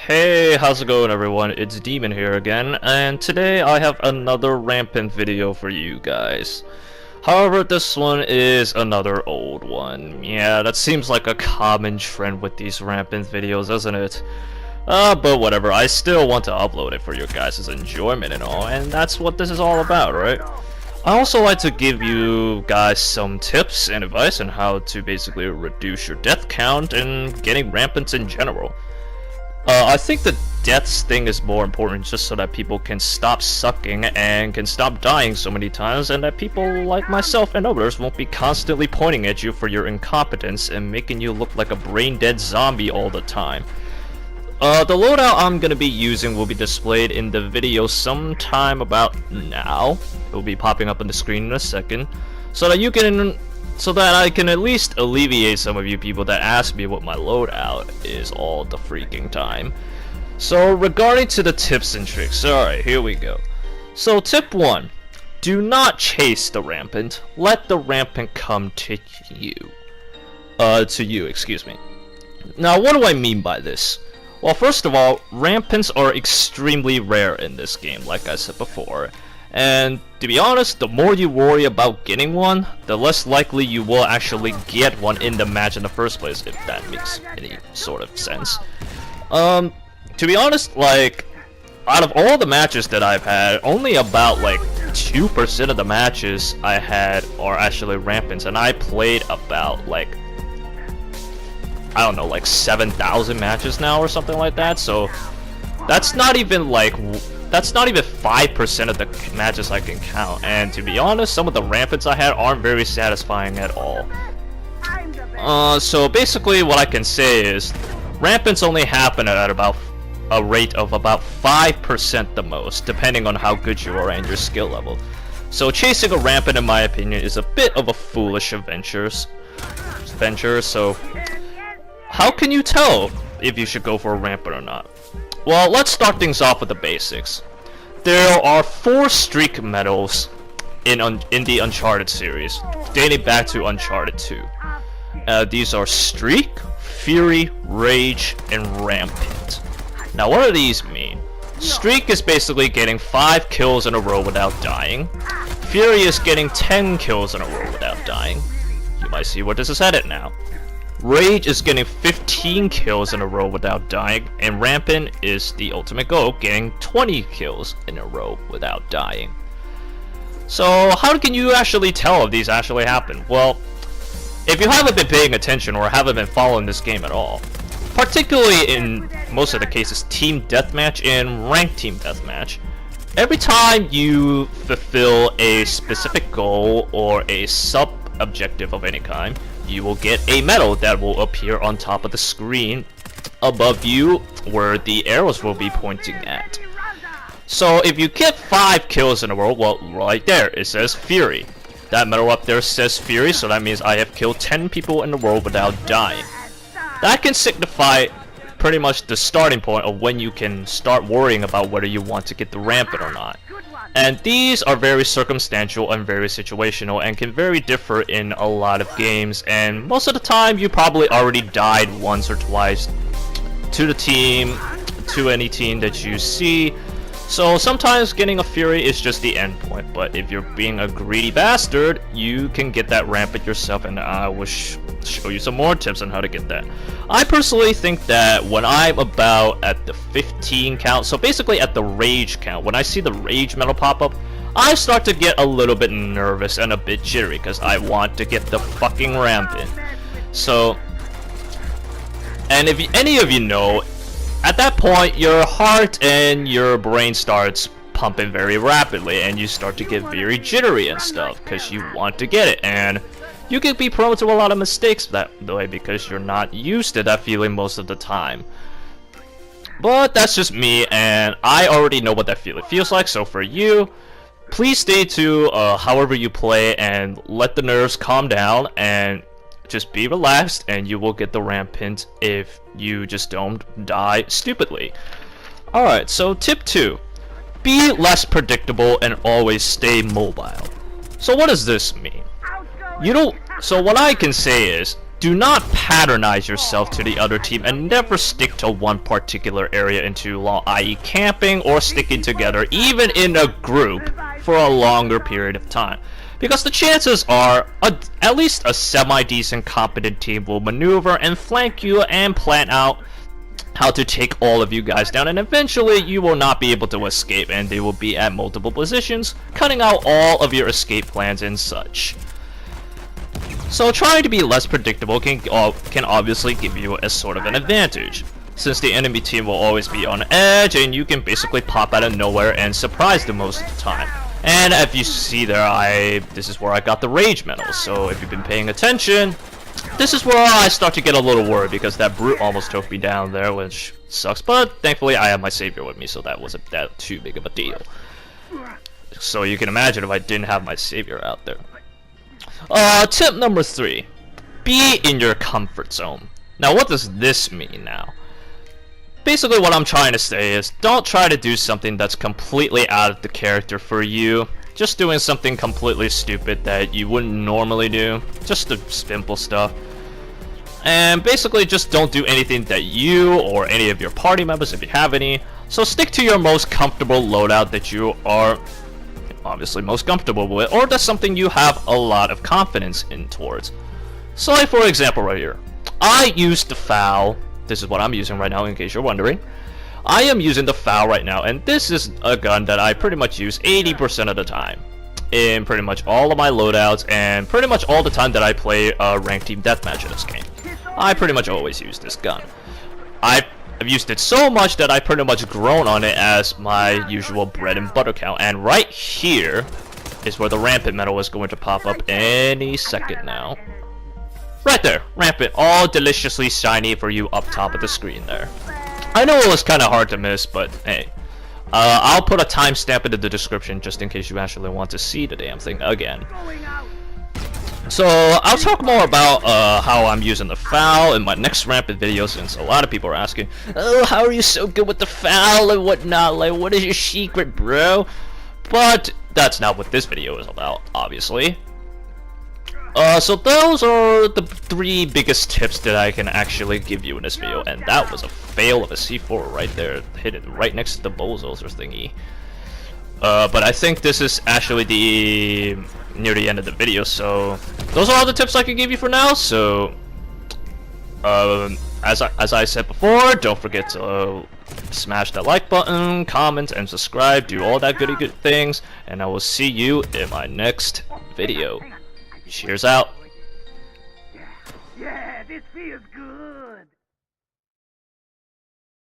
Hey, how's it going everyone? It's Demon here again, and today I have another Rampant video for you guys. However, this one is another old one. Yeah, that seems like a common trend with these Rampant videos, doesn't it? But whatever, I still want to upload it for your guys' enjoyment and all, and that's what this is all about, right? I also like to give you guys some tips and advice on how to basically reduce your death count and getting rampants in general. I think the deaths thing is more important just so that people can stop sucking and can stop dying so many times, and that people like myself and others won't be constantly pointing at you for your incompetence and making you look like a brain-dead zombie all the time. The loadout I'm gonna be using will be displayed in the video sometime about now. It will be popping up on the screen in a second, so that I can at least alleviate some of you people that ask me what my loadout is all the freaking time. So regarding to the tips and tricks, alright, here we go. So tip 1, do not chase the rampant, let the rampant come to you. Excuse me. Now what do I mean by this? Well, first of all, rampants are extremely rare in this game, like I said before. And to be honest, the more you worry about getting one, the less likely you will actually get one in the match in the first place, if that makes any sort of sense. To be honest, like, out of all the matches that I've had, only about like 2% of the matches I had are actually rampants, and I played about like, I don't know, like 7,000 matches now or something like that, so that's not even like 5% of the matches I can count, and to be honest, some of the rampants I had aren't very satisfying at all. So basically what I can say is, rampants only happen at about a rate of about 5% the most, depending on how good you are and your skill level. So chasing a rampant, in my opinion, is a bit of a foolish venture, so how can you tell if you should go for a rampant or not? Well, let's start things off with the basics. There are 4 streak medals in the Uncharted series, dating back to Uncharted 2. These are Streak, Fury, Rage, and Rampant. Now what do these mean? Streak is basically getting 5 kills in a row without dying. Fury is getting 10 kills in a row without dying. You might see where this is headed now. Rage is getting 15 kills in a row without dying, and Rampant is the ultimate goal, getting 20 kills in a row without dying. So how can you actually tell if these actually happen? Well, if you haven't been paying attention or haven't been following this game at all, particularly in most of the cases Team Deathmatch and Ranked Team Deathmatch, every time you fulfill a specific goal or a sub-objective of any kind, you will get a medal that will appear on top of the screen above you where the arrows will be pointing at. So if you get 5 kills in a row, well, right there it says Fury. That medal up there says Fury, so that means I have killed 10 people in a row without dying. That can signify pretty much the starting point of when you can start worrying about whether you want to get the rampant or not. And these are very circumstantial and very situational and can very differ in a lot of games, and most of the time you probably already died once or twice to any team that you see. So sometimes getting a Fury is just the end point, but if you're being a greedy bastard, you can get that rampant yourself, and I will show you some more tips on how to get that. I personally think that when I'm about at the 15 count, so basically at the Rage count, when I see the Rage medal pop up, I start to get a little bit nervous and a bit jittery because I want to get the fucking rampant. So, and if any of you know, at that point your heart and your brain starts pumping very rapidly and you start to get very jittery and stuff because you want to get it, and you can be prone to a lot of mistakes that way because you're not used to that feeling most of the time. But that's just me, and I already know what that feeling feels like, so for you, please stay to however you play and let the nerves calm down and just be relaxed, and you will get the rampant if you just don't die stupidly. Alright, so tip 2. Be less predictable and always stay mobile. So what does this mean? So what I can say is, do not patronize yourself to the other team and never stick to one particular area in too long, i.e. camping or sticking together, even in a group, for a longer period of time. Because the chances are, at least a semi-decent competent team will maneuver and flank you and plan out how to take all of you guys down, and eventually you will not be able to escape and they will be at multiple positions, cutting out all of your escape plans and such. So trying to be less predictable can obviously give you a sort of an advantage, since the enemy team will always be on edge and you can basically pop out of nowhere and surprise them most of the time. And if you see there, this is where I got the Rage Medal, so if you've been paying attention, this is where I start to get a little worried, because that brute almost took me down there, which sucks, but thankfully I have my savior with me, so that wasn't that too big of a deal. So you can imagine if I didn't have my savior out there. Tip number 3. Be in your comfort zone. Now, what does this mean now? Basically, what I'm trying to say is, don't try to do something that's completely out of the character for you. Just doing something completely stupid that you wouldn't normally do. Just the simple stuff. And basically, just don't do anything that you or any of your party members, if you have any. So stick to your most comfortable loadout that you are obviously most comfortable with, or that's something you have a lot of confidence in towards. So like, for example, right here, I use the FAL. This is what I'm using right now, in case you're wondering. I am using the FAL right now, and this is a gun that I pretty much use 80% of the time in pretty much all of my loadouts, and pretty much all the time that I play ranked team deathmatch in this game. I pretty much always use this gun. I've used it so much that I pretty much grown on it as my usual bread and butter count, and right here is where the Rampant Medal is going to pop up any second now. Right there, Rampant, all deliciously shiny for you up top of the screen there. I know it was kind of hard to miss, but hey. I'll put a timestamp into the description just in case you actually want to see the damn thing again. So, I'll talk more about how I'm using the FAL in my next Rampant video, since a lot of people are asking, oh, how are you so good with the FAL and whatnot, like, what is your secret, bro? But that's not what this video is about, obviously. So those are the 3 biggest tips that I can actually give you in this video, and that was a fail of a C4 right there, hit it right next to the bulldozer thingy. But I think this is actually near the end of the video, so those are all the tips I can give you for now. So as I said before, don't forget to smash that like button, comment, and subscribe, do all that good things, and I will see you in my next video. Cheers out. Yeah, this feels good.